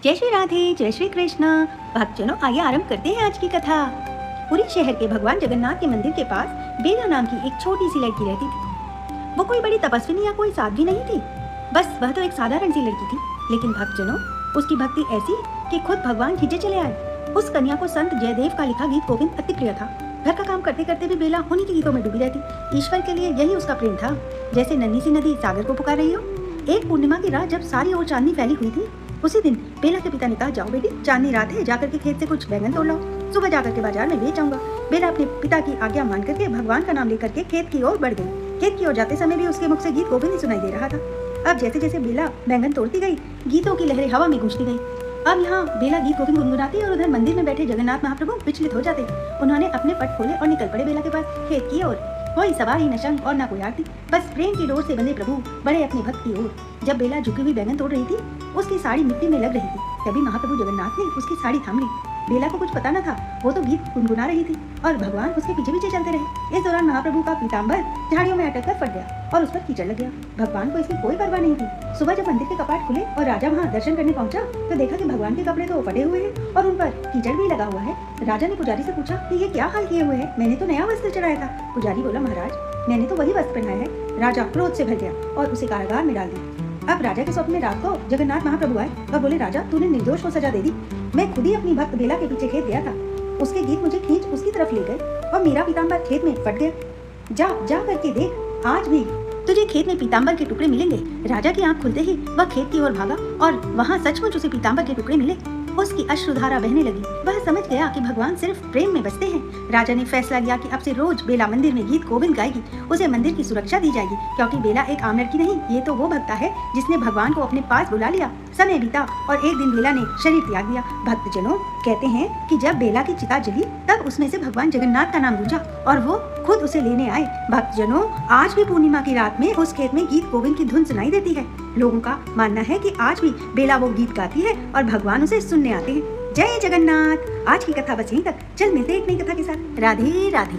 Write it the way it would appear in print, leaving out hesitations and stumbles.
जय श्री राधे, जय श्री कृष्ण। भक्तजनों, आइए आरंभ करते हैं आज की कथा। पुरी शहर के भगवान जगन्नाथ के मंदिर के पास बेला नाम की एक छोटी सी लड़की रहती थी। वो कोई बड़ी तपस्विनी या कोई साध्वी नहीं थी, बस वह तो एक साधारण सी लड़की थी। लेकिन भक्तजनों, उसकी भक्ति ऐसी कि खुद भगवान खींचे चले आए। उस कन्या को संत जयदेव का लिखा गीत गोविंद अति प्रिय था। घर का काम करते करते भी बेला उन्हीं के गीतों में डूबी रहती। ईश्वर के लिए यही उसका प्रेम था, जैसे नन्ही सी नदी सागर को पुकार रही हो। एक पूर्णिमा की रात जब सारी ओर चांदनी फैली हुई थी, उसी दिन बेला के पिता ने कहा, जाओ बेटी, चांदनी रात है, जाकर के खेत से कुछ बैंगन तोड़ लाओ, सुबह जाकर के बाजार में बेच आऊंगा। बेला अपने पिता की आज्ञा मान करके भगवान का नाम लेकर के खेत की ओर बढ़ गई। खेत की ओर जाते समय भी उसके मुख से गीत गोविंद ही सुनाई दे रहा था। अब जैसे जैसे बेला बैंगन तोड़ती गई, गीतों की लहरें हवा में गूंजती गई। अब यहाँ बेला गीत गोविंद गुनगुनाती और उधर मंदिर में बैठे जगन्नाथ महाप्रभु विचलित हो जाते। उन्होंने अपने पट खोले और निकल पड़े बेला के पास खेत की ओर। कोई सवारी न शंख और न कोई आरती, बस प्रेम की डोर से बंधे प्रभु बड़े अपने भक्त की ओर। जब बेला झुकी हुई बैंगन तोड़ रही थी, उसकी साड़ी मिट्टी में लग रही थी, तभी महाप्रभु जगन्नाथ ने उसकी साड़ी थाम ली। बेला को कुछ पता न था, वो तो गीत गुनगुना रही थी और भगवान उसके पीछे पीछे चलते रहे। इस दौरान महाप्रभु का पीताम्बर झाड़ियों में अटक कर फट गया और उस पर कीचड़ लग गया। भगवान को इसकी कोई परवाह नहीं थी। सुबह जब मंदिर के कपाट खुले और राजा वहाँ दर्शन करने पहुंचा, तो देखा कि भगवान के कपड़े तो फटे हुए हैं और उन पर कीचड़ भी लगा हुआ है। राजा ने पुजारी से पूछा कि ये क्या हाल किए हुए हैं, मैंने तो नया वस्त्र चढ़ाया था। पुजारी बोला, महाराज, मैंने तो वही वस्त्र पहनाया है। राजा क्रोध से भर गया और उसे कारागार में डाल दिया। अब राजा के स्वप्न में रात को जगन्नाथ महाप्रभु आए और बोले, राजा, तूने निर्दोष को सजा दे दी। मैं खुद ही अपनी भक्त बेला के पीछे खेत गया था, उसके गीत मुझे खींच उसकी तरफ ले गए और मेरा पीताम्बर खेत में फट गया। जा करके देख, आज भी तुझे खेत में पीताम्बर के टुकड़े मिलेंगे। राजा की आंख खुलते ही वह खेत की ओर भागा और वहाँ सचमुच उसे पीताम्बर के टुकड़े मिले। उसकी अश्रुधारा बहने लगी। वह समझ गया कि भगवान सिर्फ प्रेम में बसते हैं। राजा ने फैसला लिया कि अब से रोज बेला मंदिर में गीत गोविंद गाएगी, उसे मंदिर की सुरक्षा दी जाएगी, क्योंकि बेला एक आम लड़की नहीं, ये तो वो भक्ता है जिसने भगवान को अपने पास बुला लिया। समय बीता और एक दिन बेला ने शरीर त्याग दिया। भक्तजनों, कहते हैं कि जब बेला की चिता जली, तब उसमें से भगवान जगन्नाथ का नाम गूंजा और वो खुद उसे लेने आए। भक्तजनों, आज भी पूर्णिमा की रात में उस खेत में गीत गोविंद की धुन सुनाई देती है। लोगों का मानना है कि आज भी बेला वो गीत गाती है और भगवान उसे सुनने आते हैं। जय जगन्नाथ। आज की कथा बस यहीं तक। चल मिलते हैं एक नई कथा के साथ। राधे राधे।